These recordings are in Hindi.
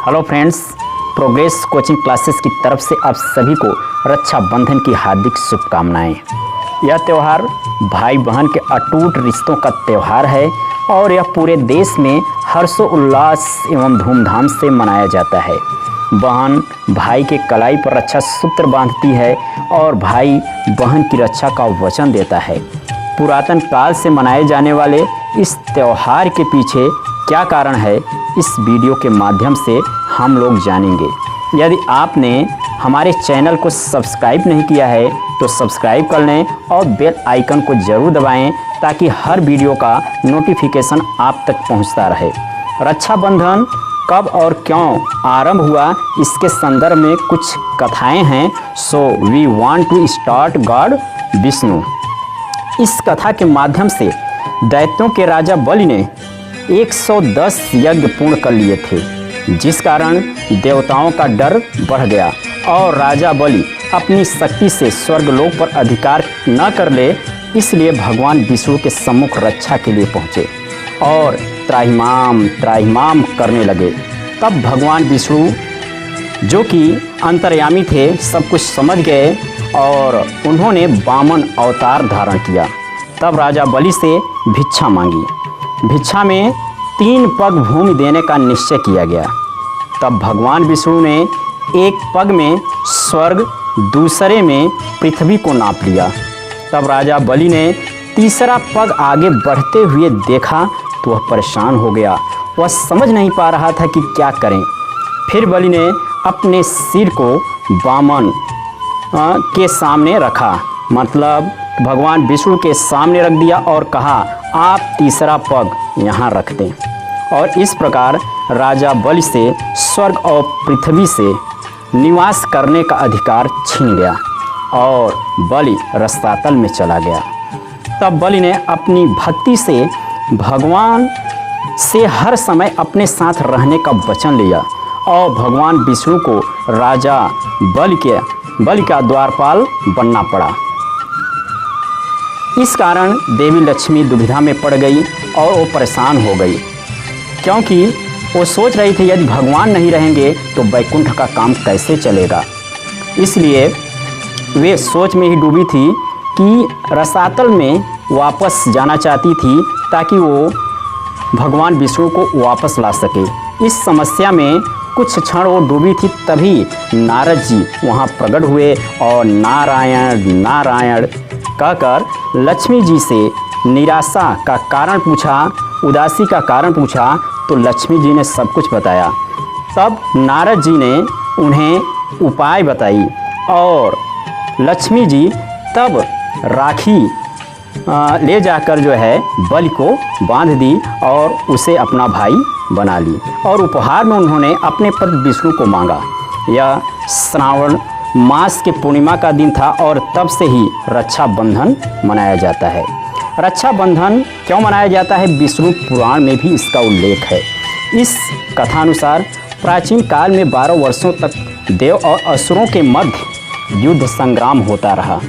Hello friends, progress coaching classes की तरफ से आप सभी को रक्षाबंधन की हार्दिक शुभकामनाएं। यह त्यौहार भाई बहन के अटूट रिश्तों का त्यौहार है और यह पूरे देश में हर्षोल्लास एवं धूमधाम से मनाया जाता है। बहन भाई के कलाई पर रक्षा सूत्र बांधती है और भाई बहन की रक्षा का वचन देता है। पुरातन काल से मनाए जाने वाले इस त्यौहार के पीछे क्या कारण है, इस वीडियो के माध्यम से हम लोग जानेंगे। यदि आपने हमारे चैनल को सब्सक्राइब नहीं किया है तो सब्सक्राइब कर लें और बेल आइकन को ज़रूर दबाएं ताकि हर वीडियो का नोटिफिकेशन आप तक पहुंचता रहे। रक्षाबंधन कब और क्यों आरंभ हुआ, इसके संदर्भ में कुछ कथाएं हैं। So we want to start god Vishnu. इस कथा के माध्यम से दैत्यों के राजा बलि ने 110 यज्ञ पूर्ण कर लिए थे, जिस कारण देवताओं का डर बढ़ गया और राजा बलि अपनी शक्ति से स्वर्गलोक पर अधिकार न कर ले, इसलिए भगवान विष्णु के सम्मुख रक्षा के लिए पहुँचे और त्राहिमाम त्राहिमाम करने लगे। तब भगवान विष्णु, जो कि अंतर्यामी थे, सब कुछ समझ गए और उन्होंने वामन अवतार धारण किया। तब राजा बलि से भिक्षा मांगी। भिक्षा में 3 पग भूमि देने का निश्चय किया गया। तब भगवान विष्णु ने एक पग में स्वर्ग, दूसरे में पृथ्वी को नाप लिया। तब राजा बलि ने तीसरा पग आगे बढ़ते हुए देखा तो वह परेशान हो गया। वह समझ नहीं पा रहा था कि क्या करें। फिर बलि ने अपने सिर को वामन के सामने रखा, मतलब भगवान विष्णु के सामने रख दिया और कहा, आप तीसरा पग यहाँ रख दें। और इस प्रकार राजा बलि से स्वर्ग और पृथ्वी से निवास करने का अधिकार छीन गया और बलि रसातल में चला गया। तब बलि ने अपनी भक्ति से भगवान से हर समय अपने साथ रहने का वचन लिया और भगवान विष्णु को राजा बलि का द्वारपाल बनना पड़ा। इस कारण देवी लक्ष्मी दुविधा में पड़ गई और वो परेशान हो गई, क्योंकि वो सोच रही थी यदि भगवान नहीं रहेंगे तो वैकुंठ का काम कैसे चलेगा। इसलिए वे सोच में ही डूबी थी कि रसातल में वापस जाना चाहती थी ताकि वो भगवान विष्णु को वापस ला सके। इस समस्या में कुछ क्षण वो डूबी थी, तभी नारद जी वहाँ प्रकट हुए और नारायण नारायण कहकर लक्ष्मी जी से निराशा का कारण पूछा, उदासी का कारण पूछा, तो लक्ष्मी जी ने सब कुछ बताया। तब नारद जी ने उन्हें उपाय बताई और लक्ष्मी जी तब राखी ले जाकर जो है बलि को बांध दी और उसे अपना भाई बना ली और उपहार में उन्होंने अपने पति विष्णु को मांगा। यह श्रावण मास के पूर्णिमा का दिन था और तब से ही रक्षाबंधन मनाया जाता है। रक्षाबंधन क्यों मनाया जाता है, विष्णु पुराण में भी इसका उल्लेख है। इस कथानुसार प्राचीन काल में 12 वर्षों तक देव और असुरों के मध्य युद्ध संग्राम होता रहा।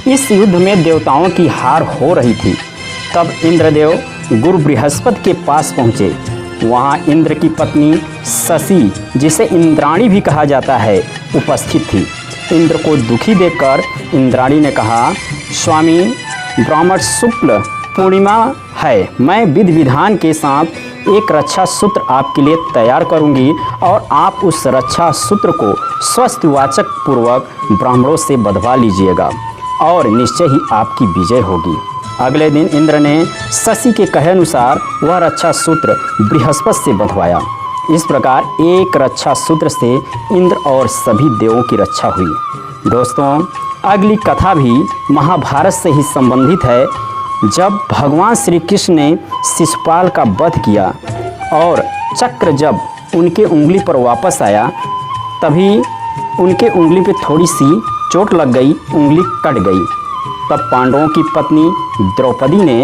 इस युद्ध में देवताओं की हार हो रही थी। तब इंद्रदेव गुरु बृहस्पति के पास पहुँचे। वहाँ इंद्र की पत्नी शशि, जिसे इंद्राणी भी कहा जाता है, उपस्थित थी। इंद्र को दुखी देखकर इंद्राणी ने कहा, स्वामी, ब्राह्मण शुक्ल पूर्णिमा है, मैं विधि विधान के साथ एक रक्षा सूत्र आपके लिए तैयार करूंगी और आप उस रक्षा सूत्र को स्वस्तिवाचक पूर्वक ब्राह्मणों से बंधवा लीजिएगा और निश्चय ही आपकी विजय होगी। अगले दिन इंद्र ने शशि के कहे अनुसार वह रक्षा सूत्र बृहस्पति से बंधवाया। इस प्रकार एक रक्षा सूत्र से इंद्र और सभी देवों की रक्षा हुई। दोस्तों, अगली कथा भी महाभारत से ही संबंधित है। जब भगवान श्री कृष्ण ने शिशुपाल का वध किया और चक्र जब उनके उंगली पर वापस आया, तभी उनके उंगली पे थोड़ी सी चोट लग गई, उंगली कट गई। तब पांडवों की पत्नी द्रौपदी ने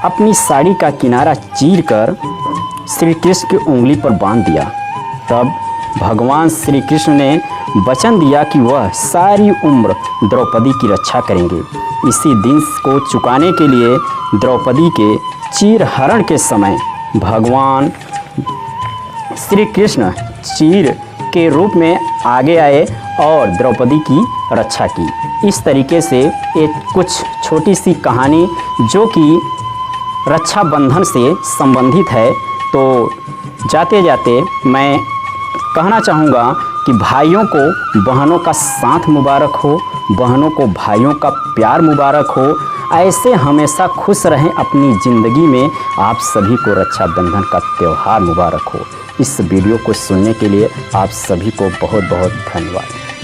अपनी साड़ी का किनारा चीरकर श्री कृष्ण की उंगली पर बांध दिया। तब भगवान श्री कृष्ण ने वचन दिया कि वह सारी उम्र द्रौपदी की रक्षा करेंगे। इसी दिन को चुकाने के लिए द्रौपदी के चीरहरण के समय भगवान श्री कृष्ण चीर के रूप में आगे आए और द्रौपदी की रक्षा की। इस तरीके से एक कुछ छोटी सी कहानी जो कि रक्षाबंधन से संबंधित है। तो जाते जाते मैं कहना चाहूँगा कि भाइयों को बहनों का साथ मुबारक हो, बहनों को भाइयों का प्यार मुबारक हो। ऐसे हमेशा खुश रहें अपनी ज़िंदगी में। आप सभी को रक्षाबंधन का त्यौहार मुबारक हो। इस वीडियो को सुनने के लिए आप सभी को बहुत बहुत धन्यवाद।